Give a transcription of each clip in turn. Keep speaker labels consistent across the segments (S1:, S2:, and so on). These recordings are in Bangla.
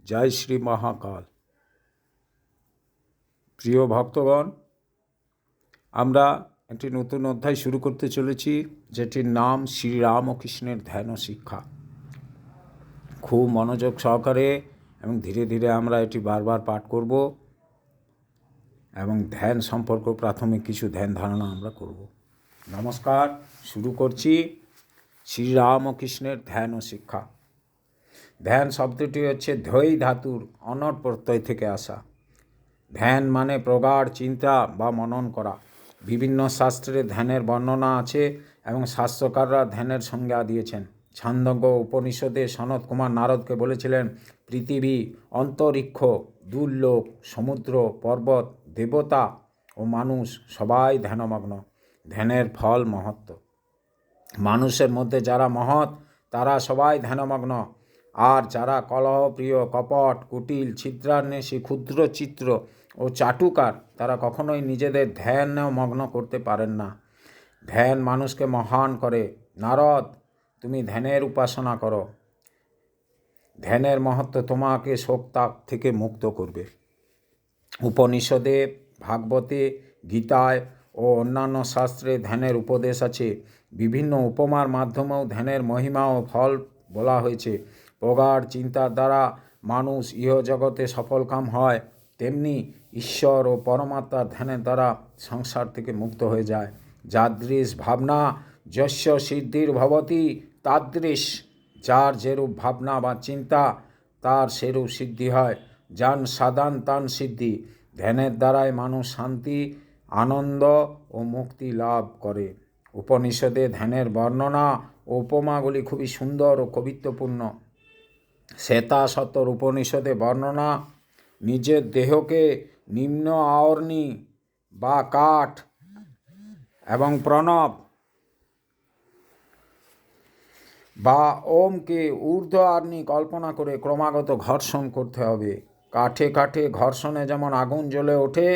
S1: জয় শ্রী মহাকাল। প্রিয় ভক্তগণ, আমরা একটি নতুন অধ্যায় শুরু করতে চলেছি, যেটির নাম শ্রীরামকৃষ্ণের ধ্যান ও শিক্ষা। খুব মনোযোগ সহকারে এবং ধীরে ধীরে আমরা এটি বারবার পাঠ করব এবং ধ্যান সম্পর্ক প্রাথমিক কিছু ধ্যান ধারণা আমরা করব। নমস্কার, শুরু করছি শ্রীরামকৃষ্ণের ধ্যান ও শিক্ষা। ধ্যান শব্দটি হচ্ছে ধৈ ধাতুর অনট প্রত্যয় থেকে আসা। ধ্যান মানে প্রগাঢ় চিন্তা বা মনন করা। বিভিন্ন শাস্ত্রে ধ্যানের বর্ণনা আছে এবং শাস্ত্রকাররা ধ্যানের সংজ্ঞা দিয়েছেন। ছান্দোগ্য উপনিষদে সনত কুমার নারদকে বলেছিলেন, পৃথিবী, অন্তরিক্ষ, দুর্লোক, সমুদ্র, পর্বত, দেবতা ও মানুষ সবাই ধ্যানমগ্ন। ধ্যানের ফল মহত্ব। মানুষের মধ্যে যারা মহৎ তারা সবাই ধ্যানমগ্ন, আর যারা কলহপ্রিয়, কপট, কুটিল, ছিদ্রান্বেষী, ক্ষুদ্র চিত্র ও চাটুকার তারা কখনোই নিজেদের ধ্যানে মগ্ন করতে পারেন না। ধ্যান মানুষকে মহান করে। নারদ, তুমি ধ্যানের উপাসনা করো। ধ্যানের মহত্ব তোমাকে শোকতাপ থেকে মুক্ত করবে। উপনিষদে, ভাগবতে, গীতায় ও অন্যান্য শাস্ত্রে ধ্যানের উপদেশ আছে। বিভিন্ন উপমার মাধ্যমেও ধ্যানের মহিমা ও ফল বলা হয়েছে। প্রগাঢ় চিন্তার দ্বারা মানুষ ইহজগতে সফলকাম হয়, তেমনি ঈশ্বর ও পরমাত্মার ধ্যানের দ্বারা সংসার থেকে মুক্ত হয়ে যায়। যাদৃশ ভাবনা যস্য সিদ্ধির ভবতি তাদৃশ, যার যেরূপ ভাবনা বা চিন্তা তার সেরূপ সিদ্ধি হয়। যান সাধান তান সিদ্ধি। ধ্যানের দ্বারাই মানুষ শান্তি, আনন্দ ও মুক্তি লাভ করে। উপনিষদে ধ্যানের বর্ণনা ও উপমাগুলি খুবই সুন্দর ও কবিত্বপূর্ণ। শ্বেতাশ্বতর উপনিষদে বর্ণনা, নিজের দেহকে নিম্ন আওর্ণী বা কাঠ এবং প্রণব বা ওমকে ঊর্ধ্ব আর্নি কল্পনা করে ক্রমাগত ঘর্ষণ করতে হবে। কাঠে কাঠে ঘর্ষণে যেমন আগুন জ্বলে ওঠে,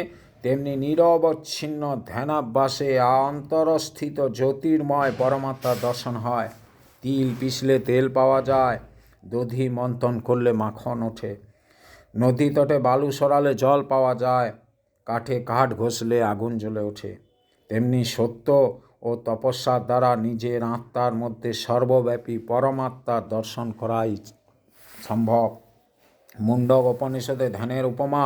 S1: তেমনি নিরবচ্ছিন্ন ধ্যানাভ্যাসে অন্তরস্থিত জ্যোতির্ময় পরমাত্মার দর্শন হয়। তিল পিষলে তেল পাওয়া যায়, দধি মন্থন করলে মাখন ওঠে, নদী তটে বালু সরালে জল পাওয়া যায়, কাঠে কাঠ ঘষলে আগুন জ্বলে ওঠে। তেমনি সত্য ও তপস্যার দ্বারা নিজের আত্মার মধ্যে সর্বব্যাপী পরমাত্মার দর্শন করাই সম্ভব। মুন্ডক উপনিষদে ধ্যানের উপমা।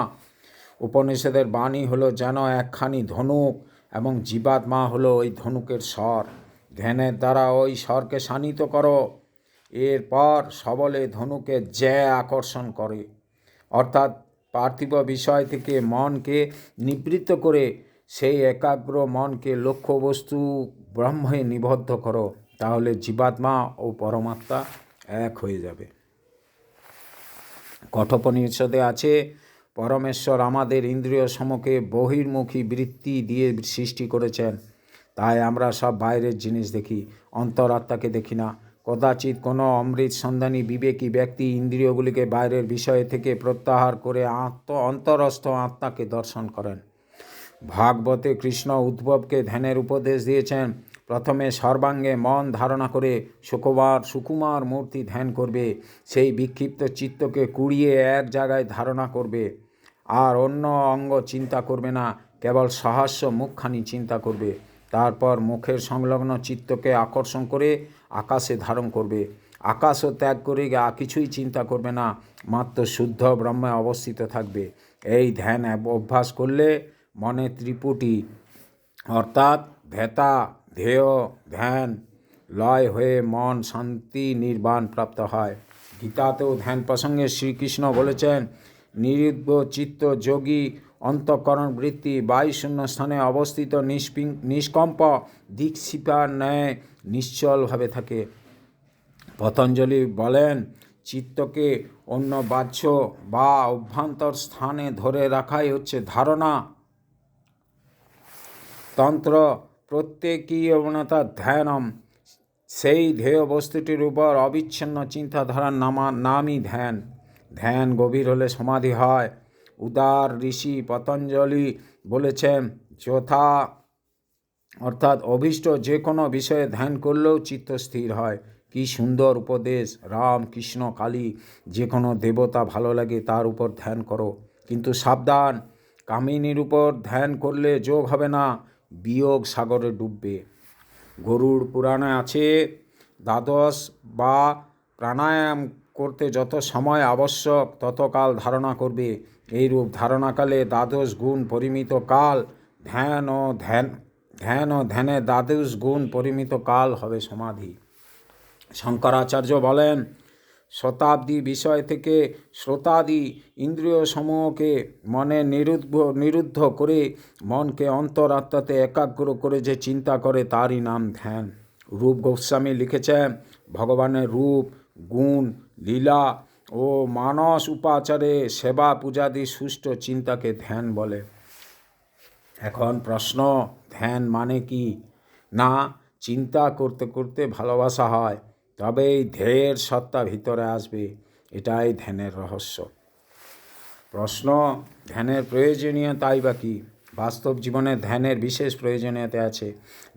S1: উপনিষদের বাণী হলো যেন একখানি ধনুক এবং জীবাত্মা হলো ওই ধনুকের স্বর। ধ্যানের দ্বারা ওই স্বরকে শানিত করো। এরপর সবলে ধনুকে জ্যা আকর্ষণ করে, অর্থাৎ পার্থিব বিষয় থেকে মনকে নিবৃত্ত করে সেই একাগ্র মনকে লক্ষ্যবস্তু ব্রহ্মে নিবদ্ধ করো। তাহলে জীবাত্মা ও পরমাত্মা এক হয়ে যাবে। কঠোপনিষদে আছে, পরমেশ্বর আমাদের ইন্দ্রিয় সমকে বহির্মুখী বৃত্তি দিয়ে সৃষ্টি করেছেন। তাই আমরা সব বাইরের জিনিস দেখি, অন্তরাত্মাকে দেখি না। কদাচিৎ কোনো অমৃত সন্ধানী বিবেকী ব্যক্তি ইন্দ্রিয়গুলিকে বাইরের বিষয় থেকে প্রত্যাহার করে অন্তরস্থ আত্মাকে দর্শন করেন। ভাগবতে কৃষ্ণ উদ্ধবকে ধ্যানের উপদেশ দিয়েছেন। প্রথমে সর্বাঙ্গে মন ধারণা করে সুকুমার মূর্তি ধ্যান করবে। সেই বিক্ষিপ্ত চিত্তকে কুড়িয়ে এক জায়গায় ধারণা করবে, আর অন্য অঙ্গ চিন্তা করবে না, কেবল সহাস্য মুখখানি চিন্তা করবে। তারপর মুখের সংলগ্ন চিত্তকে আকর্ষণ করে আকাশে ধারণ করবে। আকাশও ত্যাগ করে কিছুই চিন্তা করবে না, মাত্র শুদ্ধ ব্রহ্মে অবস্থিত থাকবে। এই ধ্যান অভ্যাস করলে মনে ত্রিপুটি অর্থাৎ ধ্যাতা, ধ্যেয়, ধ্যান লয় হয়ে মন শান্তি নির্বাণ প্রাপ্ত হয়। গীতাতেও ধ্যান প্রসঙ্গে শ্রীকৃষ্ণ বলেছেন, নিরুদ্ধ চিত্ত যোগী অন্তঃকরণ বৃত্তি বায়ুশূন্য স্থানে অবস্থিত নিষ্কম্প দীক্ষিপার ন্যায় নিশ্চলভাবে থাকে। পতঞ্জলি বলেন, চিত্তকে অন্য বাহ্য বা অভ্যন্তর স্থানে ধরে রাখাই হচ্ছে ধারণা। তন্ত্র প্রত্যেকীয়বনতা ধ্যানম, সেই ধ্যেয় বস্তুটির উপর অবিচ্ছিন্ন চিন্তাধারার নামই ধ্যান। ধ্যান গভীর হলে সমাধি হয়। উদার ঋষি পতঞ্জলি বলেছেন, যথা অর্থাৎ অভীষ্ট যে কোনো বিষয়ে ধ্যান করলেও চিত্ত স্থির হয়, কি সুন্দর উপদেশ! রাম, কৃষ্ণ, কালী, যে কোনো দেবতা ভালো লাগে তার উপর ধ্যান করো। কিন্তু সাবধান, কামিনীর উপর ধ্যান করলে যোগ হবে না, বিয়োগ সাগরে ডুববে। গরুড় পুরাণে আছে, দ্বাদশ বা প্রাণায়াম করতে যত সময় আবশ্যক ততকাল ধারণা করবে। এইরূপ ধারণাকালে দ্বাদশ গুণ পরিমিত কাল, ধ্যান ও ধ্যানে দ্বাদশ গুণ পরিমিত কাল হবে সমাধি। শঙ্করাচার্য বলেন, শতাব্দী বিষয় থেকে শ্রোতাদি ইন্দ্রিয় সমূহকে মনে নিরুদ্ধ করে মনকে অন্তরাত্মাতে একাগ্র করে যে চিন্তা করে তারই নাম ধ্যান। রূপ গোস্বামী লিখেছেন, ভগবানের রূপ, গুণ, লীলা ও মানস উপাচারে সেবা পূজাদি সুষ্ঠু চিন্তাকে ধ্যান বলে। এখন প্রশ্ন, ধ্যান মানে কি? না, চিন্তা করতে করতে ভালোবাসা হয়, তবেই ধ্যেয়ের সত্তা ভিতরে আসবে। এটাই ধ্যানের রহস্য। প্রশ্ন, ধ্যানের প্রয়োজনীয়তাই বা কী? বাস্তব জীবনে ধ্যানের বিশেষ প্রয়োজনীয়তা আছে।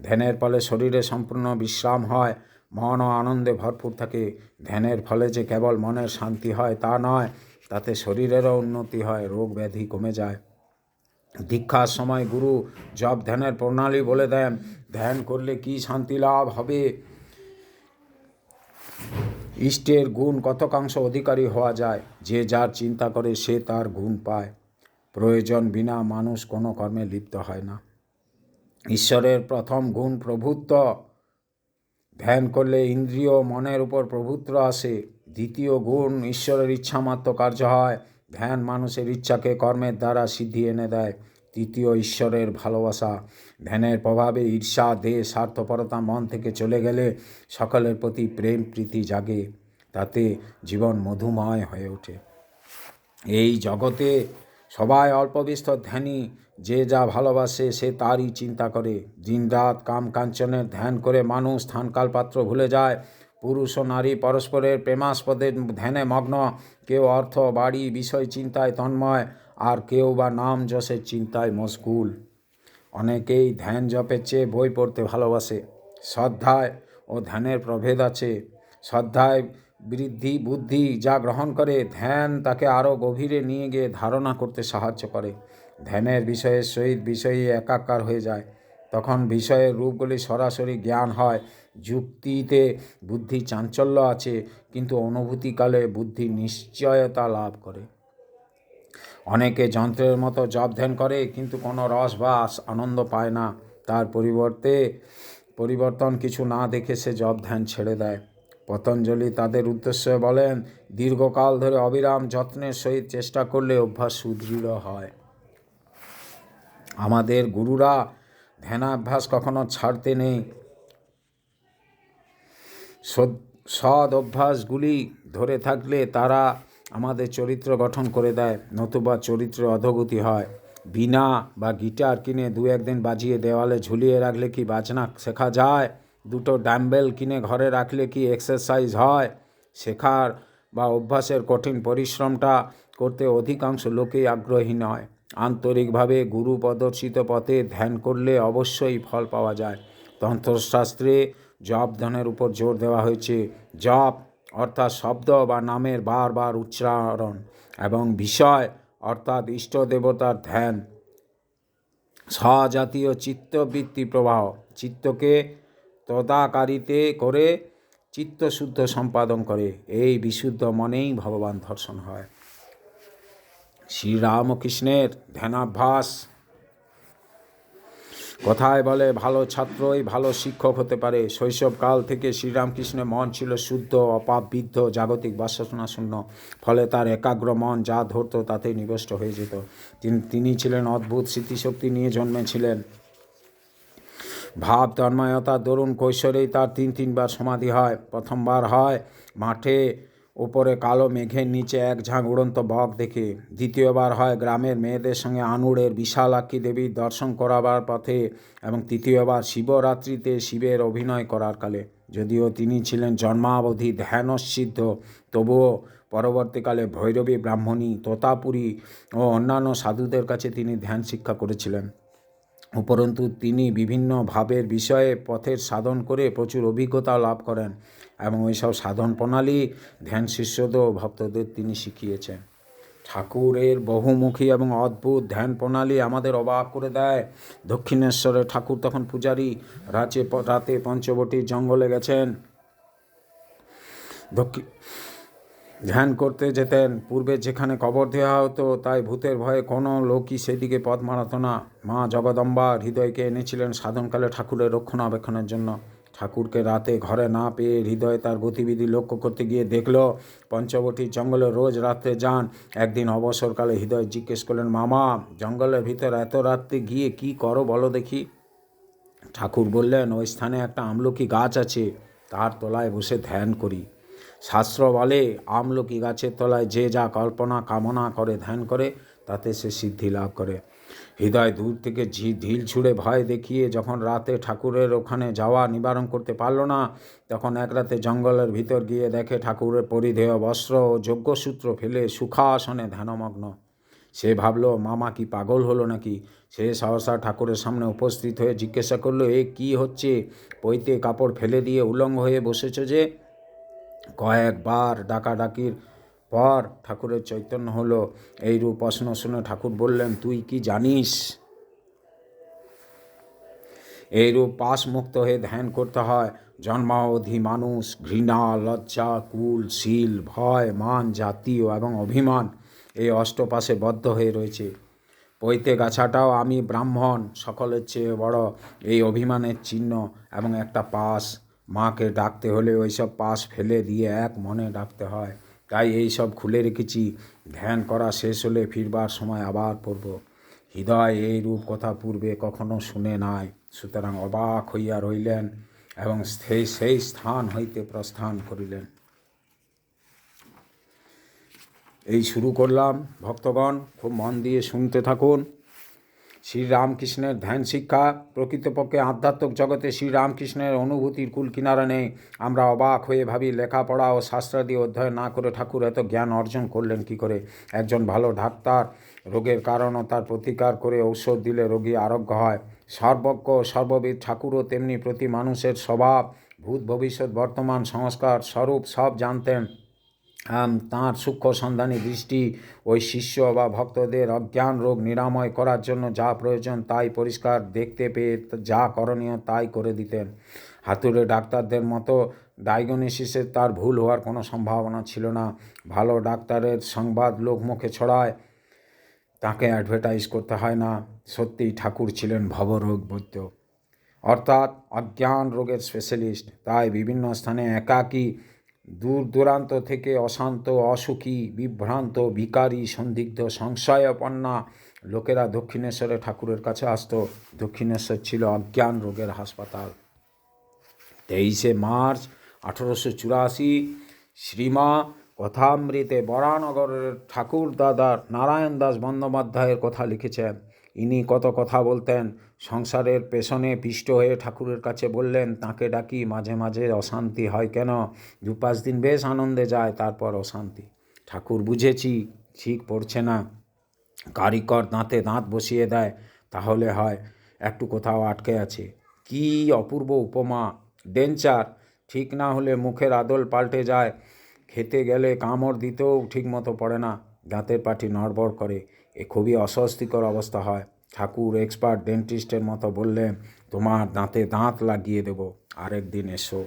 S1: ধ্যানের ফলে শরীরে সম্পূর্ণ বিশ্রাম হয়, মন ও আনন্দে ভরপুর থাকে। ধ্যানের ফলে যে কেবল মনের শান্তি হয় তা নয়, তাতে শরীরেরও উন্নতি হয়, রোগ ব্যাধি কমে যায়। দীক্ষার সময় গুরু জপ ধ্যানের প্রণালী বলে দেন। ধ্যান করলে কি শান্তি লাভ হবে, ইষ্টের গুণ কতকাংশ অধিকারী হওয়া যায়। যে যার চিন্তা করে সে তার গুণ পায়। প্রয়োজন বিনা মানুষ কোনো কর্মে লিপ্ত হয় না। ঈশ্বরের প্রথম গুণ প্রভুত্ব। ধ্যান করলে ইন্দ্রিয় মনের উপর প্রভুত্ব আসে। দ্বিতীয় গুণ ঈশ্বরের ইচ্ছামাত্র কার্য হয়। ধ্যান মানুষের ইচ্ছাকে কর্মের দ্বারা সিদ্ধি এনে দেয়। তৃতীয়, ঈশ্বরের ভালোবাসা। ধ্যানের প্রভাবে ঈর্ষা, দেশ, স্বার্থপরতা মন থেকে চলে গেলে সকলের প্রতি প্রেম প্রীতি জাগে। তাতে জীবন মধুময় হয়ে ওঠে। এই জগতে সবাই অল্প বিস্তর ধ্যানী। যে যা ভালোবাসে সে তারই চিন্তা করে। দিনরাত কাম কাঞ্চনের ধ্যান করে মানুষ স্থানকাল পাত্র ভুলে যায়। পুরুষ ও নারী পরস্পরের প্রেমাস্পদের ধ্যানে মগ্ন। কেউ অর্থ, বাড়ি, বিষয় চিন্তায় তন্ময়, আর কেউ বা নাম যশের চিন্তায় মশগুল। অনেকেই ধ্যান জপের চেয়ে বই পড়তে ভালোবাসে। শ্রদ্ধায় ও ধ্যানের প্রভেদ আছে। শ্রদ্ধায় বৃদ্ধি বুদ্ধি যা গ্রহণ করে, ধ্যান তাকে আরও গভীরে নিয়ে গিয়ে ধারণা করতে সাহায্য করে। ধ্যানের বিষয়ের সহিত বিষয়ী একাকার হয়ে যায়, তখন বিষয়ের রূপগুলি সরাসরি জ্ঞান হয়। যুক্তিতে বুদ্ধি চাঞ্চল্য আছে, কিন্তু অনুভূতিকালে বুদ্ধি নিশ্চয়তা লাভ করে। অনেকে যন্ত্রের মতো জপ ধ্যান করে, কিন্তু কোনো রস বা আনন্দ পায় না। তার পরিবর্তন কিছু না দেখে সে জপ ধ্যান ছেড়ে দেয়। পতঞ্জলি তাদের উদ্দেশ্যে বলেন, দীর্ঘকাল ধরে অবিরাম যত্নের সহিত চেষ্টা করলে অভ্যাস সুদৃঢ় হয়। আমাদের গুরুরা ধ্যানাভ্যাস কখনো ছাড়তে নেই। সৎ অভ্যাসগুলি ধরে থাকলে তারা আমাদের চরিত্র গঠন করে দেয়, নতুবা চরিত্রের অধোগতি হয়। বীণা বা গিটার কিনে দু একদিন বাজিয়ে দেওয়ালে ঝুলিয়ে রাখলে কি বাজনা শেখা যায়? দুটো ডাম্বেল কিনে ঘরে রাখলে কি এক্সারসাইজ হয়? শেখার বা অভ্যাসের কঠিন পরিশ্রমটা করতে অধিকাংশ লোকেই আগ্রহী নয়। আন্তরিকভাবে গুরু প্রদর্শিত পথে ধ্যান করলে অবশ্যই ফল পাওয়া যায়। তন্ত্রশাস্ত্রে জপ ধ্যানের উপর জোর দেওয়া হয়েছে। জপ অর্থাৎ শব্দ বা নামের বারবার উচ্চারণ, এবং বিষয় অর্থাৎ ইষ্ট দেবতার ধ্যান। স্বজাতীয় চিত্তবৃত্তি প্রবাহ চিত্তকে তদাকারিতে করে চিত্তশুদ্ধ সম্পাদন করে। এই বিশুদ্ধ মনেই ভগবান দর্শন হয়। শ্রীরামকৃষ্ণের ধ্যানাভ্যাস। কথায় বলে, ভালো ছাত্রই ভালো শিক্ষক হতে পারে। শৈশবকাল থেকে শ্রীরামকৃষ্ণের মন ছিল শুদ্ধ, অপাপবিদ্ধ, জাগতিক বাসনা শূন্য। ফলে তার একাগ্র মন যা ধরত তাতেই নিবিষ্ট হয়ে যেত। তিনি ছিলেন অদ্ভুত স্মৃতিশক্তি নিয়ে জন্মেছিলেন। ভাব তন্ময়তার দরুন কৈশোরেই তার তিনবার সমাধি হয়। প্রথমবার হয় মাঠে ওপরে কালো মেঘের নিচে এক ঝাঁক উড়ন্ত বক দেখে। দ্বিতীয়বার হয় গ্রামের মেয়েদের সঙ্গে আনুড়ের বিশালাক্ষী দেবীর দর্শন করাবার পথে, এবং তৃতীয়বার শিবরাত্রিতে শিবের অভিনয় করার কালে। যদিও তিনি ছিলেন জন্মাবধি ধ্যানসিদ্ধ, তবুও পরবর্তীকালে ভৈরবী ব্রাহ্মণী, তোতাপুরী ও অন্যান্য সাধুদের কাছে তিনি ধ্যান শিক্ষা করেছিলেন। উপরন্তু তিনি বিভিন্ন ভাবের বিষয়ে পথের সাধন করে প্রচুর অভিজ্ঞতা লাভ করেন। এবং ওইসব সাধন প্রণালী ধ্যান শিষ্যদের ভক্তদের তিনি শিখিয়েছেন। ঠাকুরের বহুমুখী এবং অদ্ভুত ধ্যান প্রণালী আমাদের অবাক করে দেয়। দক্ষিণেশ্বরে ঠাকুর তখন পূজারী, রাতে পঞ্চবটির জঙ্গলে গেছেন, ধ্যান করতে যেতেন। পূর্বে যেখানে কবর দেওয়া হতো, তাই ভূতের ভয়ে কোনো লোকই সেদিকে পথ মারাত না। মা জগদম্বা হৃদয়কে এনেছিলেন সাধনকালে ঠাকুরের রক্ষণাবেক্ষণের জন্য। ঠাকুরকে রাতে ঘরে না পেয়ে হৃদয় তার গতিবিধি লক্ষ্য করতে গিয়ে দেখল পঞ্চবটির জঙ্গলে রোজ রাত্রে যান। একদিন অবসরকালে হৃদয় জিজ্ঞেস করলেন, মামা, জঙ্গলের ভিতর এত রাত্রে গিয়ে কি করো বলো দেখি। ঠাকুর বললেন, ওই স্থানে একটা আমলকি গাছ আছে, তার তলায় বসে ধ্যান করি। শাস্ত্র বলে, আমলকি গাছের তলায় যে যা কল্পনা কামনা করে ধ্যান করে, তাতে সে সিদ্ধি লাভ করে। হৃদয় দূর থেকে ঢিল ছুঁড়ে ভয় দেখিয়ে যখন রাতে ঠাকুরের ওখানে যাওয়া নিবারণ করতে পারল না, তখন এক রাতে জঙ্গলের ভিতর গিয়ে দেখে ঠাকুরের পরিধেয় বস্ত্র ও যজ্ঞসূত্র ফেলে সুখাসনে ধ্যানমগ্ন। সে ভাবল, মামা কি পাগল হলো নাকি? সে সহসা ঠাকুরের সামনে উপস্থিত হয়ে জিজ্ঞাসা করলো, এ কি হচ্ছে? পৈতে কাপড় ফেলে দিয়ে উলঙ্গ হয়ে বসেছ যে? কয়েকবার ডাকাডাকির পর ঠাকুরের চৈতন্য হলো। এইরূপ প্রশ্ন শুনে ঠাকুর বললেন, তুই কি জানিস? এইরূপ পাশমুক্ত হয়ে ধ্যান করতে হয়। জন্মাবধি মানুষ ঘৃণা, লজ্জা, কুল, শীল, ভয়, মান, জাতীয় এবং অভিমান এই অষ্টপাশে বদ্ধ হয়ে রয়েছে। পৈতে গাছাটাও আমি ব্রাহ্মণ, সকলের চেয়ে বড়, এই অভিমানের চিহ্ন এবং একটা পাশ। মাকে ডাকতে হলে ওইসব পাশ ফেলে দিয়ে এক মনে ডাকতে হয়। তাই এই সব খুলে রেখেছি, ধ্যান করা শেষ হলে ফিরবার সময় আবার পড়ব। হৃদয় এই রূপ কথা পূর্বে কখনো শুনে নাই, সুতরাং অবাক হইয়া রইলেন এবং সেই স্থান হইতে প্রস্থান করিলেন। এই শুরু করলাম, ভক্তগণ খুব মন দিয়ে শুনতে থাকুন। শ্রীরামকৃষ্ণের ধ্যান শিক্ষা। প্রকৃতপক্ষে আধ্যাত্মিক জগতে শ্রীরামকৃষ্ণের অনুভূতির কুল কিনারা নেই। আমরা অবাক হয়ে ভাবি, লেখাপড়া ও শাস্ত্রাদি অধ্যয়ন না করে ঠাকুর এত জ্ঞান অর্জন করলেন কি করে? একজন ভালো ডাক্তার রোগের কারণ ও তার প্রতিকার করে ঔষধ দিলে রোগী আরোগ্য হয়। সর্বজ্ঞ সর্ববিদ ঠাকুরও তেমনি প্রতি মানুষের স্বভাব, ভূত ভবিষ্যৎ বর্তমান সংস্কার স্বরূপ সব জানতেন। তাঁর সূক্ষ্ম সন্ধানী দৃষ্টি ওই শিষ্য বা ভক্তদের অজ্ঞান রোগ নিরাময় করার জন্য যা প্রয়োজন তাই পরিষ্কার দেখতে পেয়ে যা করণীয় তাই করে দিতেন। হাতুড়ে ডাক্তারদের মতো ডায়াগনোসিসে তার ভুল হওয়ার কোনো সম্ভাবনা ছিল না। ভালো ডাক্তারের সংবাদ লোক মুখে ছড়ায়, তাকে অ্যাডভার্টাইজ করতে হয় না। সত্যিই ঠাকুর ছিলেন ভবরোগ বৈদ্য, অর্থাৎ অজ্ঞান রোগের স্পেশালিস্ট। তাই বিভিন্ন স্থানে একাকী, দূর দূরান্ত থেকে অশান্ত, অসুখী, বিভ্রান্ত, ভিখারি, সন্দিগ্ধ, সংশয়াপন্না লোকেরা দক্ষিণেশ্বরে ঠাকুরের কাছে আসত। দক্ষিণেশ্বর ছিল অজ্ঞান রোগের হাসপাতাল। 23শে মার্চ 1884 শ্রীমা কথামৃতে বরানগরের ঠাকুর দাদা নারায়ণ দাস বন্দ্যোপাধ্যায়ের কথা লিখেছেন। ইনি কত কথা বলতেন। সংসারের পেছনে পিষ্ট হয়ে ঠাকুরের কাছে বললেন, তাকে ডাকি, মাঝে মাঝে অশান্তি হয় কেন? 2-5 দিন বেশ আনন্দে যায়, তারপর অশান্তি। ঠাকুর, বুঝেছি, ঠিক পড়ছে না। কারিগর দাঁতে দাঁত বসিয়ে দেয়, তাহলে হয়। একটু কোথাও আটকে আছে। কি অপূর্ব উপমা! ডেঞ্চার ঠিক না হলে মুখের আদল পাল্টে যায়। খেতে গেলে কামড় দিতেও ঠিকমতো পড়ে না, দাঁতের পাটি নড়বড় করে। এ খুবই অস্বস্তিকর অবস্থা হয়। ঠাকুর এক্সপার্ট ডেন্টিস্টের মতো বললেন, তোমার দাঁতে দাঁত লাগিয়ে দেব, আরেকদিন এসো।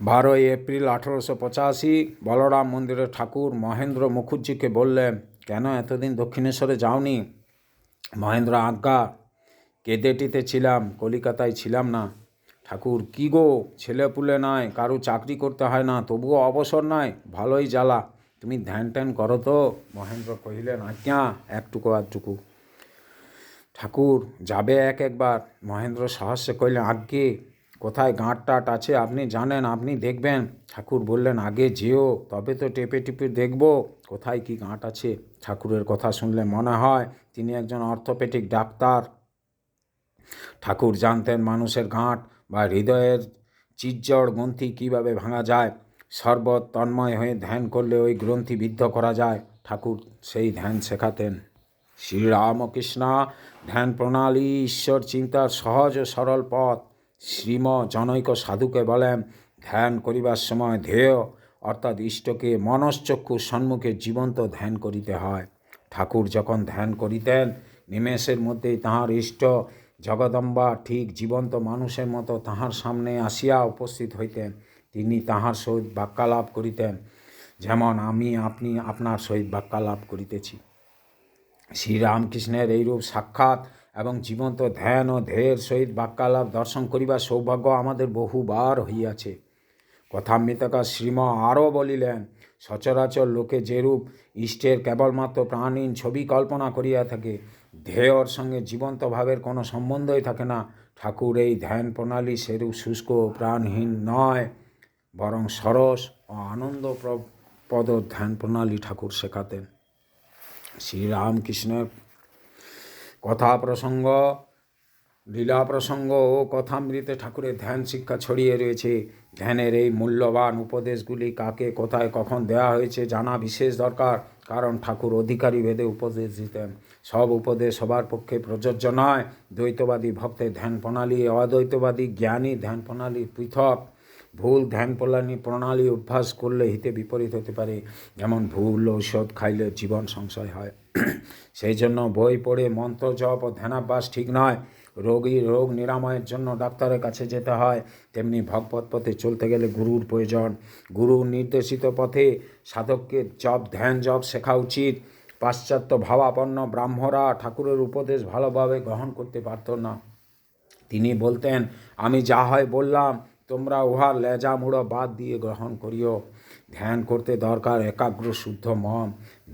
S1: 12ই এপ্রিল 1885 বলরাম মন্দিরে ঠাকুর মহেন্দ্র মুখুজ্জিকে বললেন, কেন এতদিন দক্ষিণেশ্বরে যাওনি? মহেন্দ্র, আজ্ঞা, কেদেটিতে ছিলাম, কলিকাতায় ছিলাম না। ঠাকুর, কি গো, ছেলেপুলে নয়, কারু চাকরি করতে হয় না, তবুও অবসর নয়, ভালোই জ্বালা। তুমি ধ্যান ট্যান করো তো? মহেন্দ্র কহিলেন, আজ্ঞা, একটুকু আধটুকু। ঠাকুর, যাবে একবার? মহেন্দ্র সহস্যে কহিলেন, আজ্ঞে, কোথায় গাঁট টাট আছে আপনি জানেন, আপনি দেখবেন। ঠাকুর বললেন, আগে যেও, তবে তো টেপে টেপে দেখব কোথায় কি গাঁট আছে। ঠাকুরের কথা শুনলে মনে হয় তিনি একজন অর্থোপেডিক ডাক্তার। ঠাকুর জানতেন মানুষের গাঁট বা হৃদয়ের চিজ্জড় গ্রন্থি কীভাবে ভাঙা যায়। সর্বত তন্ময় হয়ে ধ্যান করলে ওই গ্রন্থি বিদ্ধ করা যায়। ঠাকুর সেই ধ্যান শেখাতেন। শ্রীরামকৃষ্ণ ধ্যান প্রণালী ঈশ্বর চিন্তার সহজ ও সরল পথ। শ্রীম জনৈক সাধুকে বলেন, ধ্যান করিবার সময় ধ্যেয় অর্থাৎ ইষ্টকে মনশ্চক্ষুর সম্মুখে জীবন্ত ধ্যান করিতে হয়। ঠাকুর যখন ধ্যান করিতেন, নিমেষের মধ্যেই তাঁহার ইষ্ট জগদম্বা ঠিক জীবন্ত মানুষের মতো তাঁহার সামনে আসিয়া উপস্থিত হইতেন। তিনি তাঁহার সহিত বাক্যালাপ করিতেন, যেমন আমি আপনি আপনার সহিত বাক্যালাপ করিতেছি। শ্রীরামকৃষ্ণের এইরূপ সাক্ষাৎ এবং জীবন্ত ধ্যান ও ধ্যেয়ের সহিত বাক্যালাপ দর্শন করিবার সৌভাগ্য আমাদের বহুবার হইয়াছে। কথামৃতকার শ্রীম আরও বলিলেন, সচরাচর লোকে যেরূপ ইষ্টের কেবলমাত্র প্রাণহীন ছবি কল্পনা করিয়া থাকে, ধ্যেয়র সঙ্গে জীবন্ত ভাবের কোনো সম্বন্ধই থাকে না। ঠাকুর এই ধ্যান প্রণালী সেরূপ শুষ্ক প্রাণহীন নয়, বরং সরস ও আনন্দপ্রদ ধ্যান প্রণালী ঠাকুর শেখাতেন। শ্রীরামকৃষ্ণের কথা প্রসঙ্গ, লীলা প্রসঙ্গ ও কথামৃতে ঠাকুরের ধ্যান শিক্ষা ছড়িয়ে রয়েছে। ধ্যানের এই মূল্যবান উপদেশগুলি কাকে কোথায় কখন দেওয়া হয়েছে জানা বিশেষ দরকার, কারণ ঠাকুর অধিকারী ভেদে উপদেশ দিতেন। সব উপদেশ সবার পক্ষে প্রযোজ্য নয়। দ্বৈতবাদী ভক্তের ধ্যান প্রণালী অদ্বৈতবাদী জ্ঞানী ধ্যান প্রণালী পৃথক। ভুল ধ্যান প্রণালী অভ্যাস করলে হিতে বিপরীত হতে পারে, যেমন ভুল ঔষধ খাইলে জীবন সংশয় হয়। সেই জন্য বই পড়ে মন্ত্র জপ ও ধ্যানাভ্যাস ঠিক নয়। রোগীর রোগ নিরাময়ের জন্য ডাক্তারের কাছে যেতে হয়, তেমনি ভগবত পথে চলতে গেলে গুরুর প্রয়োজন। গুরুর নির্দেশিত পথে সাধককে ধ্যান জপ শেখা উচিত। পাশ্চাত্য ভাবাপন্ন ব্রাহ্মরা ঠাকুরের উপদেশ ভালোভাবে গ্রহণ করতে পারত না। তিনি বলতেন, আমি যা হয় বললাম, তোমরা উহার লেজা মুড়ো বাদ দিয়ে গ্রহণ করিও। ধ্যান করতে দরকার একাগ্র শুদ্ধ মন।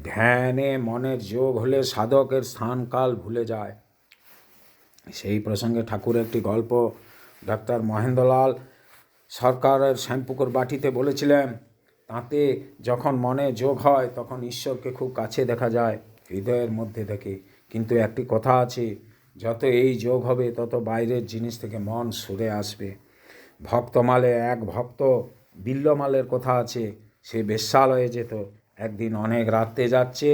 S1: ধ্যানে মনের যোগ হলে সাধকের স্থানকাল ভুলে যায়। সেই প্রসঙ্গে ঠাকুর একটি গল্প ডাক্তার মহেন্দ্রলাল সরকারের শ্যামপুকুর বাটিতে বলেছিলেন, তাতে যখন মনে যোগ হয় তখন ঈশ্বরকে খুব কাছে দেখা যায়, হৃদয়ের মধ্যে থেকে। কিন্তু একটি কথা আছে, যত এই যোগ হবে তত বাইরের জিনিস থেকে মন সরে আসবে। ভক্তমালে এক ভক্ত বিল্লমালের কথা আছে, সে বেশ্যালয়ে যেত। একদিন অনেক রাত্রে যাচ্ছে,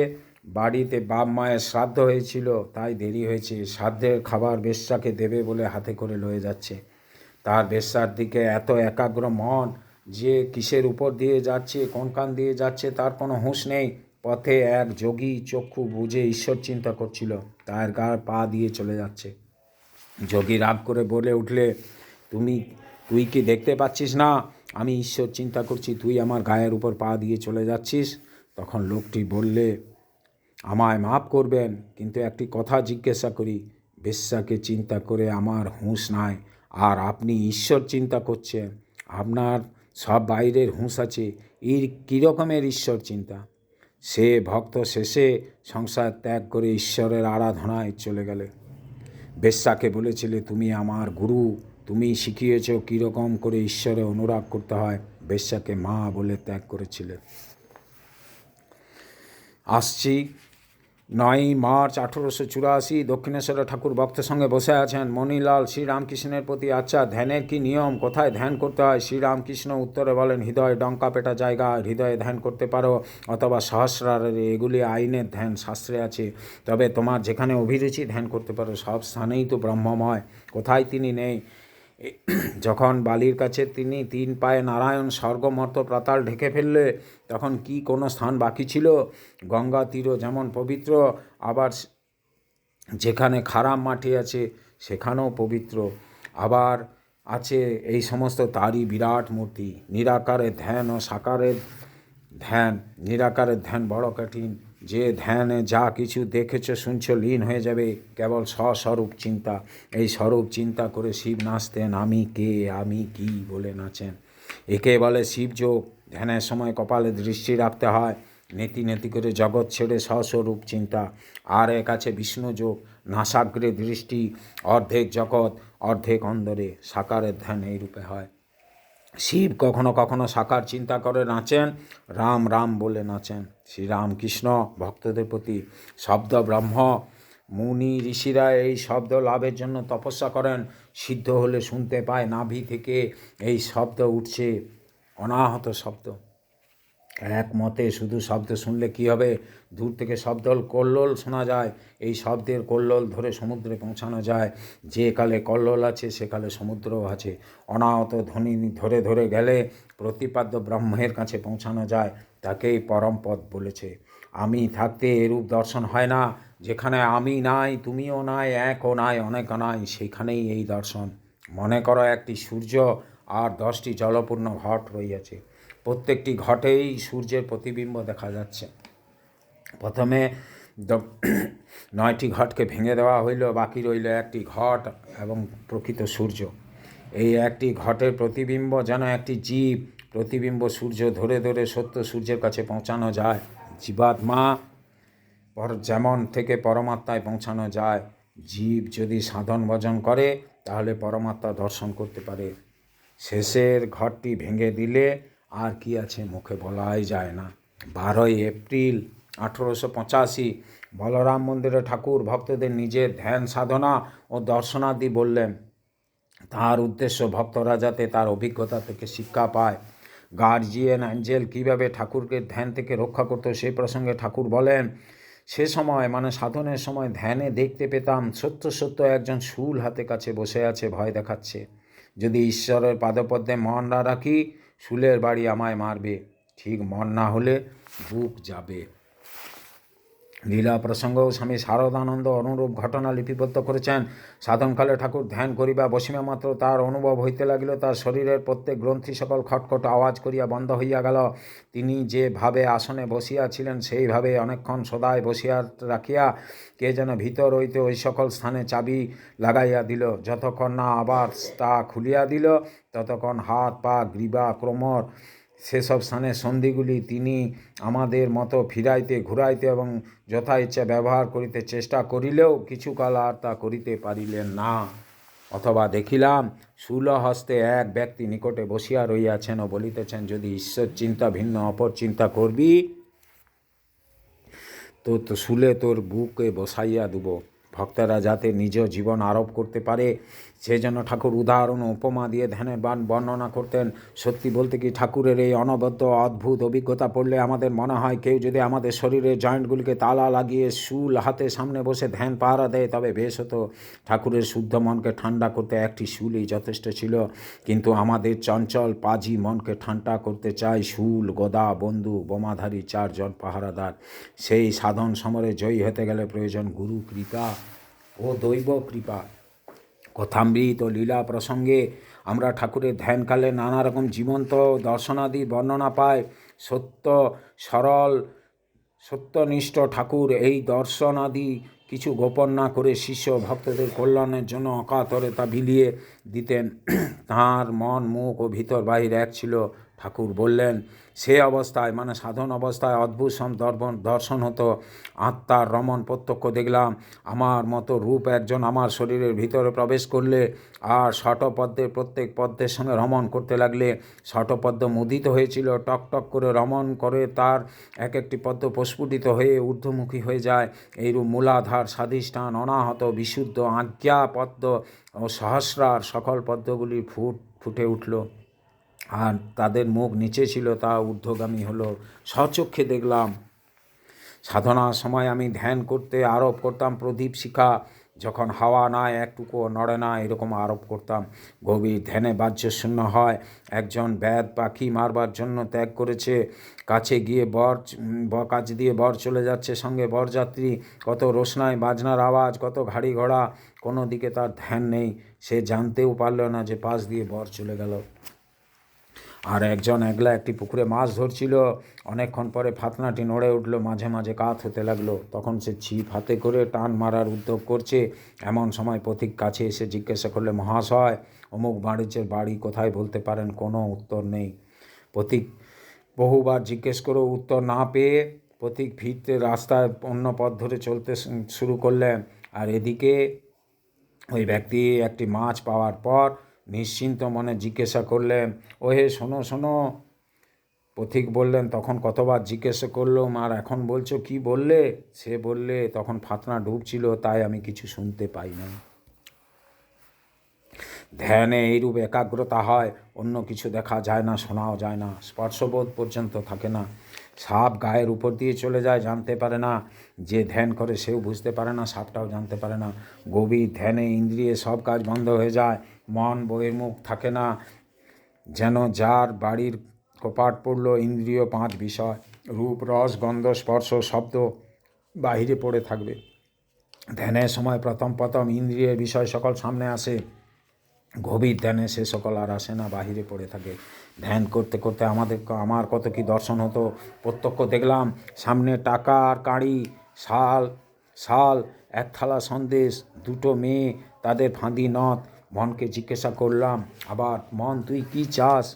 S1: বাড়িতে বাপ মায়ের শ্রাদ্ধ হয়েছিল, তাই দেরি হয়েছে। শ্রাদ্ধের খাবার বেশ্যাকে দেবে বলে হাতে করে লয়ে যাচ্ছে। তার বেশ্যার দিকে এত একাগ্র মন যে কিসের উপর দিয়ে যাচ্ছে, কোন কান দিয়ে যাচ্ছে তার কোনো হুঁশ নেই। পথে এক যোগী চক্ষু বুঝে ঈশ্বর চিন্তা করছিল, তার গায়ে পা দিয়ে চলে যাচ্ছে। যোগী রাগ করে বলে উঠলে, তুই কি দেখতে পাচ্ছিস না আমি ঈশ্বর চিন্তা করছি, তুই আমার গায়ের উপর পা দিয়ে চলে যাচ্ছিস? তখন লোকটি বললে, আমায় মাফ করবেন, কিন্তু একটি কথা জিজ্ঞাসা করি। বেশ্যাকে চিন্তা করে আমার হুঁশ নাই, আর আপনি ঈশ্বর চিন্তা করছেন, আপনার সব বাইরের হুঁশ আছে, এর কীরকমের ঈশ্বর চিন্তা? সে ভক্ত শেষে সংসার ত্যাগ করে ঈশ্বরের আরাধনায় চলে গেলে। বেশ্যাকে বলেছিলে, তুমি আমার গুরু, তুমি শিখিয়েছ কীরকম করে ঈশ্বরে অনুরাগ করতে হয়। বেশ্যাকে মা বলে ত্যাগ করেছিলে। আসছি 9 মার্চ 1884। দক্ষিণেশ্বরে ঠাকুর ভক্তের সঙ্গে বসে আছেন। মণিলাল শ্রীরামকৃষ্ণের প্রতি, আচ্ছা ধ্যানের কি নিয়ম, কোথায় ধ্যান করতে হয়? শ্রীরামকৃষ্ণ উত্তরে বলেন, হৃদয় ডঙ্কা পেটা জায়গা, হৃদয়ে ধ্যান করতে পারো, অথবা সহস্রারে, এগুলি আইনের ধ্যান, শাস্ত্রে আছে। তবে তোমার যেখানে অভিরুচি ধ্যান করতে পারো। সব স্থানেই তো ব্রহ্মময়, কোথায় তিনি নেই? যখন বালির কাছে তিনি 3 পায়ে নারায়ণ স্বর্গ মর্ত পাতাল ঢেকে ফেললে, তখন কি কোনো স্থান বাকি ছিল? গঙ্গা তীরও যেমন পবিত্র, আবার যেখানে খারাপ মাটি আছে সেখানেও পবিত্র। আবার আছে এই সমস্ত তারই বিরাট মূর্তি। নিরাকারের ধ্যান ও সাকারের ধ্যান। নিরাকারের ধ্যান বড় কঠিন। যে ধ্যানে যা কিছু দেখেছ শুনছ লীন হয়ে যাবে, কেবল স্বস্বরূপ চিন্তা। এই স্বরূপ চিন্তা করে শিব নাচতেন, আমি কে, আমি কি বলে নাচেন। একে বলে শিবযোগ। ধ্যানের সময় কপালে দৃষ্টি রাখতে হয়, নেতি নেতি করে জগৎ ছেড়ে স্বস্বরূপ চিন্তা। আর এক আছে বিষ্ণুযোগ, নাসাগ্রে দৃষ্টি, অর্ধেক জগৎ অর্ধেক অন্দরে। সাকারের ধ্যান এই রূপে হয়। শিব কখনো কখনো সাকার চিন্তা করে নাচেন, রাম রাম বলে নাচেন। শ্রীরামকৃষ্ণ ভক্তদের প্রতি শব্দ ব্রহ্ম। মুনি ঋষিরা এই শব্দ লাভের জন্য তপস্যা করেন। সিদ্ধ হলে শুনতে পায় নাভি থেকে এই শব্দ উঠছে, অনাহত শব্দ। এক মতে শুধু শব্দ শুনলে কি হবে, দূর থেকে শব্দল কল্লোল শোনা যায়, এই শব্দের কল্লোল ধরে সমুদ্রে পৌঁছানো যায়। যে কালে কল্লোল আছে সেকালে সমুদ্রও আছে। অনাহত ধ্বনি ধরে ধরে গেলে প্রতিপাদ্য ব্রহ্মের কাছে পৌঁছানো যায়, তাকেই পরম পদ বলেছে। আমি থাকতে এরূপ দর্শন হয় না। যেখানে আমি নাই, তুমিও নাই, একও নাই, অনেকও নাই, সেখানেই এই দর্শন। মনে করো একটি সূর্য আর 10টি জলপূর্ণ ঘট রইয়াছে। প্রত্যেকটি ঘটেই সূর্যের প্রতিবিম্ব দেখা যাচ্ছে। প্রথমে 9টি ঘটকে ভেঙে দেওয়া হইল, বাকি রইল একটি ঘট এবং প্রকৃত সূর্য। এই একটি ঘটের প্রতিবিম্ব যেন একটি জীব। প্রতিবিম্ব সূর্য ধরে ধরে সত্য সূর্যের কাছে পৌঁছানো যায়। জীবাত্মা যেমন থেকে পরমাত্মায় পৌঁছানো যায়। জীব যদি সাধন ভজন করে তাহলে পরমাত্মা দর্শন করতে পারে। শেষের ঘরটি ভেঙে দিলে আর কি আছে মুখে বলাই যায় না। 12ই এপ্রিল 1885 বলরাম মন্দিরে ঠাকুর ভক্তদের নিজের ধ্যান সাধনা ও দর্শনাদি বললেন। তার উদ্দেশ্য ভক্তরা যাতে তার অভিজ্ঞতা থেকে শিক্ষা পায়। গার্জিয়ান অ্যাঞ্জেল কীভাবে ঠাকুরকে ধ্যান থেকে রক্ষা করত সেই প্রসঙ্গে ঠাকুর বলেন, সে সময় মানে সাধনের সময় ধ্যানে দেখতে পেতাম সত্য সত্য একজন শূল হাতে কাছে বসে আছে, ভয় দেখাচ্ছে। যদি ঈশ্বরের পাদপদ্মে মন না রাখি, শূলের বাড়ি আমায় মারবে। ঠিক মন না হলে বুক যাবে। লীলা প্রসঙ্গও স্বামী শারদানন্দ অনুরূপ ঘটনা লিপিবদ্ধ করেছেন। সাধনকালে ঠাকুর ধ্যান করিবা বসিবা মাত্র তার অনুভব হইতে লাগিল, তার শরীরের প্রত্যেক গ্রন্থি সকল খটখট আওয়াজ করিয়া বন্ধ হইয়া গেল। তিনি যেভাবে আসনে বসিয়াছিলেন সেইভাবে অনেকক্ষণ সদায় বসিয়া রাখিয়া কে যেন ভিতর হইতে ওই সকল স্থানে চাবি লাগাইয়া দিল। যতক্ষণ না আবার তা খুলিয়া দিল, ততক্ষণ হাত পা গ্রীবা ক্রমর সেসব স্থানের সন্ধিগুলি তিনি আমাদের মতো ফিরাইতে ঘুরাইতে এবং যথা ইচ্ছা ব্যবহার করিতে চেষ্টা করিলেও কিছুকাল আর তা করিতে পারিলেন না। অথবা দেখিলাম শূলহস্তে এক ব্যক্তি নিকটে বসিয়া রইয়াছেন ও বলিতেছেন, যদি ঈশ্বর চিন্তা ভিন্ন অপর চিন্তা করবি তো শূলে তোর বুকে বসাইয়া দেব। ভক্তরা যাতে নিজ জীবন আরোপ করতে পারে সেজন্য ঠাকুর উদাহরণ ও উপমা দিয়ে ধ্যানের বর্ণনা করতেন। সত্যি বলতে কি, ঠাকুরের এই অনবদ্য অদ্ভুত অভিজ্ঞতা পড়লে আমাদের মনে হয় কেউ যদি আমাদের শরীরের জয়েন্টগুলিকে তালা লাগিয়ে শূল হাতে সামনে বসে ধ্যান পাহারা দেয় তবে বেশ হতো। ঠাকুরের শুদ্ধ মনকে ঠান্ডা করতে একটি শূলই যথেষ্ট ছিল, কিন্তু আমাদের চঞ্চল পাজি মনকে ঠান্ডা করতে চায় শূল, গদা, বন্দুক, বোমাধারী 4 জন পাহারাদার। সেই সাধন সমরে জয়ী হতে গেলে প্রয়োজন গুরু কৃপা ও দৈব কৃপা। কথামৃত ও লীলা প্রসঙ্গে আমরা ঠাকুরের ধ্যানকালে নানা রকম জীবন্ত দর্শনাদি বর্ণনা পাই। সরল সত্যনিষ্ঠ ঠাকুর এই দর্শনাদি কিছু গোপন না করে শিষ্য ভক্তদের কল্যাণের জন্য অকাতরে তা বিলিয়ে দিতেন। তাঁর মন, মুখ ও ভিতর বাহির এক ছিল। ঠাকুর বললেন, সে অবস্থায় মানে সাধন অবস্থায় অদ্ভুত দর্শন হতো। আত্মার রমণ প্রত্যক্ষ দেখলাম। আমার মতো রূপ একজন আমার শরীরের ভিতরে প্রবেশ করলে আর শটপদ্মের প্রত্যেক পদ্মের সঙ্গে রমণ করতে লাগলে শটপদ্ম মুদিত হয়েছিল। টক টক করে রমণ করে তার এক একটি পদ্ম প্রস্ফুটিত হয়ে ঊর্ধ্বমুখী হয়ে যায়। এইরূপ মূলাধার, স্বাধিষ্ঠান, অনাহত, বিশুদ্ধ, আজ্ঞা পদ্ম ও সহস্রার সকল পদ্মগুলি ফুটে উঠল, আর তাদের মুখ নিচে ছিল, তা ঊর্ধ্বগামী হলো। স্বচক্ষে দেখলাম। সাধনার সময় আমি ধ্যান করতে আরোপ করতাম প্রদীপ শিখা, যখন হাওয়া নাই, একটুকুও নড়ে না, এরকম আরোপ করতাম। গভীর ধ্যানে বাহ্য শূন্য হয়। একজন ব্যাদ পাখি মারবার জন্য ত্যাগ করেছে, কাছে দিয়ে বর চলে যাচ্ছে, সঙ্গে বরযাত্রী, কত রোশনাই, বাজনার আওয়াজ, কত গাড়ি ঘোড়া, কোনো দিকে তার ধ্যান নেই। সে জানতেও পারল না যে পাশ দিয়ে বর চলে গেল। আর একজন একলা একটি পুকুরে মাছ ধরছিল। অনেকক্ষণ পরে ফাতনাটি নড়ে উঠল, মাঝে মাঝে কাত হতে লাগলো। তখন সে ছিপ হাতে করে টান মারার উদ্যোগ করছে। এমন সময় পথিক কাছে এসে জিজ্ঞাসা করলে, মহাশয়, অমুক বাণিজ্যের বাড়ি কোথায় বলতে পারেন? কোনো উত্তর নেই। পথিক বহুবার জিজ্ঞেস করেও উত্তর না পেয়ে পথিক ফিরতে রাস্তায় অন্য পথ ধরে চলতে শুরু করলেন। আর এদিকে ওই ব্যক্তি একটি মাছ পাওয়ার পর নিশ্চিন্ত মনে জিজ্ঞাসা করলেন, ওহে শোনো শোনো। পথিক বললেন, তখন কতবার জিজ্ঞাসা করলাম, আর এখন বলছো কি বললে? সে বললে, তখন ফাতনা ডুবছিল, তাই আমি কিছু শুনতে পাই না। ধ্যানে এইরূপ একাগ্রতা হয়, অন্য কিছু দেখা যায় না, শোনাও যায় না, স্পর্শবোধ পর্যন্ত থাকে না। সাপ গায়ের উপর দিয়ে চলে যায়, জানতে পারে না। যে ধ্যান করে সেও বুঝতে পারে না, সাপটাও জানতে পারে না। গভীর ধ্যানে ইন্দ্রিয়ে সব কাজ বন্ধ হয়ে যায়, মন বহির্মুখ থাকে না, যেন যার বাড়ির কপাট পড়ল। ইন্দ্রিয় 5 বিষয়, রূপ, রস, গন্ধ, স্পর্শ, শব্দ বাহিরে পড়ে থাকবে। ধ্যানের সময় প্রথম ইন্দ্রিয়ের বিষয় সকল সামনে আসে। গভীর ধ্যানে সে সকল আর আসে না, বাহিরে পড়ে থাকে। ধ্যান করতে করতে আমার কত কি দর্শন হতো, প্রত্যক্ষ দেখলাম। সামনে টাকা আর কাঁড়ি, শাল, এক থালা সন্দেশ, 2টো মেয়ে, তাদের ফাঁদি নথ। মনকে জিজ্ঞাসা করলাম আবার, মন তুই কি চাস?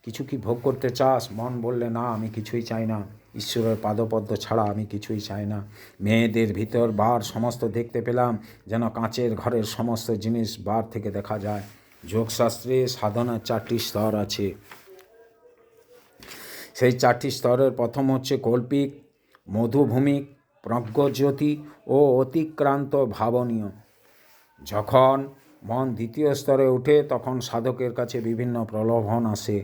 S1: কিছু কি ভোগ করতে চাস? মন বললে, না, আমি কিছুই চাই না, ঈশ্বরের পাদপদ্ম ছাড়া আমি কিছুই চাই না। মেয়েদের ভিতর বার সমস্ত দেখতে পেলাম, যেন কাঁচের ঘরের সমস্ত জিনিস বার থেকে দেখা যায়। যোগশাস্ত্রে সাধনার 4টি স্তর আছে। সেই 4টি স্তরের প্রথম হচ্ছে কল্পিক, মধুভূমিক, প্রজ্ঞজ্যোতি ও অতিক্রান্ত ভাবনীয়। যখন মন 2য় স্তরে ওঠে তখন সাধকের কাছে বিভিন্ন প্রলোভন আসে।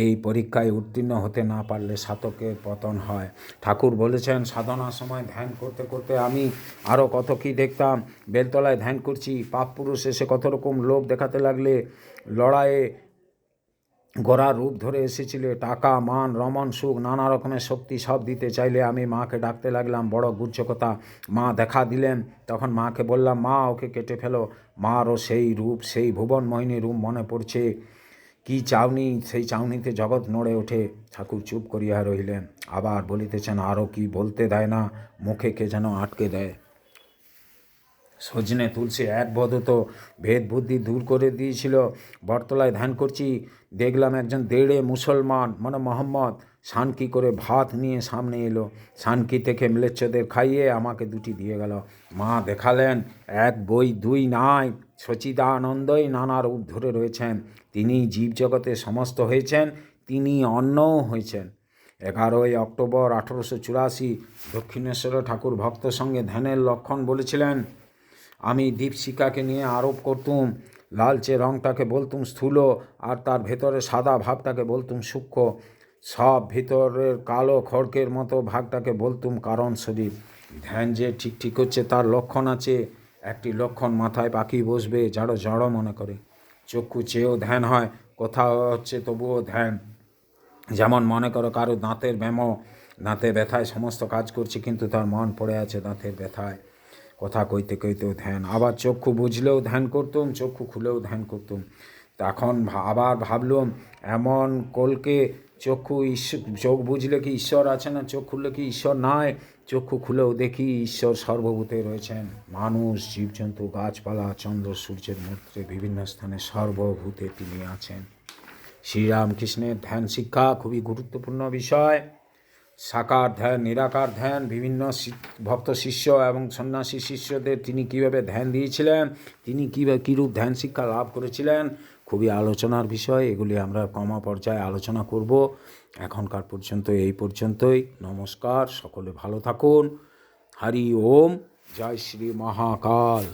S1: এই পরীক্ষায় উত্তীর্ণ হতে না পারলে সাধকের পতন হয়। ঠাকুর বলেছেন, সাধনার সময় ধ্যান করতে করতে আমি আরও কত কী দেখতাম। বেলতলায় ধ্যান করছি, পাপ পুরুষ এসে কত রকম লোভ দেখাতে লাগলে, লড়াইয়ে গোড়া রূপ ধরে এসেছিল। টাকা, মান, রমন, সুখ, নানা রকমের শক্তি সব দিতে চাইলে আমি মাকে ডাকতে লাগলাম। বড় গুহ্য কথা। মা দেখা দিলেন, তখন মাকে বললাম, মা, ওকে কেটে ফেলো। মারও সেই রূপ, সেই ভুবনমোহিনী রূপ মনে পড়ছে। কি চাউনি, সেই চাউনিতে জগৎ নড়ে ওঠে। ঠাকুর চুপ করিয়া রহিলেন। আবার বলিতেছেন, আরও কি বলতে দেয় না, মুখে কে যেন আটকে দেয়। সজনে তুলসী এক বধূত ভেদ বুদ্ধি দূর করে দিয়েছিল। বটতলায় ধ্যান করছি, দেখলাম একজন দেড়ে মুসলমান, মানে মোহাম্মদ, সানকি করে ভাত নিয়ে সামনে এলো। সানকি থেকে ম্লেচ্ছদের খাইয়ে আমাকে 2টি দিয়ে গেল। মা দেখালেন, 1 বই 2 নাই, সচিদানন্দই নানা রূপ ধরে রয়েছেন। তিনি জীবজগতে সমস্ত হয়েছেন, তিনি অন্নও হয়েছেন। 11ই অক্টোবর 1884 দক্ষিণেশ্বর ঠাকুর ভক্ত সঙ্গে ধ্যানের লক্ষণ বলেছিলেন। আমি দীপশিখাকে নিয়ে আরোপ করতুম। লালচে রঙটাকে বলতুম স্থূল, আর তার ভেতরে সাদা ভাবটাকে বলতুম সূক্ষ্ম। সব ভিতরের কালো খড়কের মতো ভাগটাকে বলতুম কারণ শরীর। ধ্যান যে ঠিক হচ্ছে তার লক্ষণ আছে। একটি লক্ষণ, মাথায় পাখি বসবে, জড় মনে করে। চক্ষু চেয়েও ধ্যান হয়, কোথাও হচ্ছে তবুও ধ্যান। যেমন মনে করো কারো দাঁতে ব্যথায় সমস্ত কাজ করছে, কিন্তু তার মন পড়ে আছে দাঁতের ব্যথায়। কথা কইতে কইতেও ধ্যান। আবার চক্ষু বুঝলেও ধ্যান করতুম, চক্ষু খুলেও ধ্যান করতুম। তখন আবার ভাবলুম, এমন কলকে চোখ বুঝলে কি ঈশ্বর আছে না? চোখ খুললে কি ঈশ্বর নাই? চক্ষু খুলেও দেখি ঈশ্বর সর্বভূতে রয়েছেন। মানুষ, জীবজন্তু, গাছপালা, চন্দ্র সূর্যের মধ্যে বিভিন্ন স্থানে সর্বভূতে তিনি আছেন। শ্রীরামকৃষ্ণের ধ্যান শিক্ষা খুবই গুরুত্বপূর্ণ বিষয়। সাকার ধ্যান, নিরাকার ধ্যান, বিভিন্ন ভক্ত শিষ্য এবং সন্ন্যাসী শিষ্যদের তিনি কীভাবে ধ্যান দিয়েছিলেন, তিনি কীরূপ ধ্যান শিক্ষা লাভ করেছিলেন, খুবই আলোচনার বিষয়। এগুলি আমরা কমা পর্যায়ে আলোচনা করব। এখনকার পর্যন্ত এই পর্যন্তই। নমস্কার, সকলে ভালো থাকুন। হরি ওম। জয় শ্রী মহাকাল।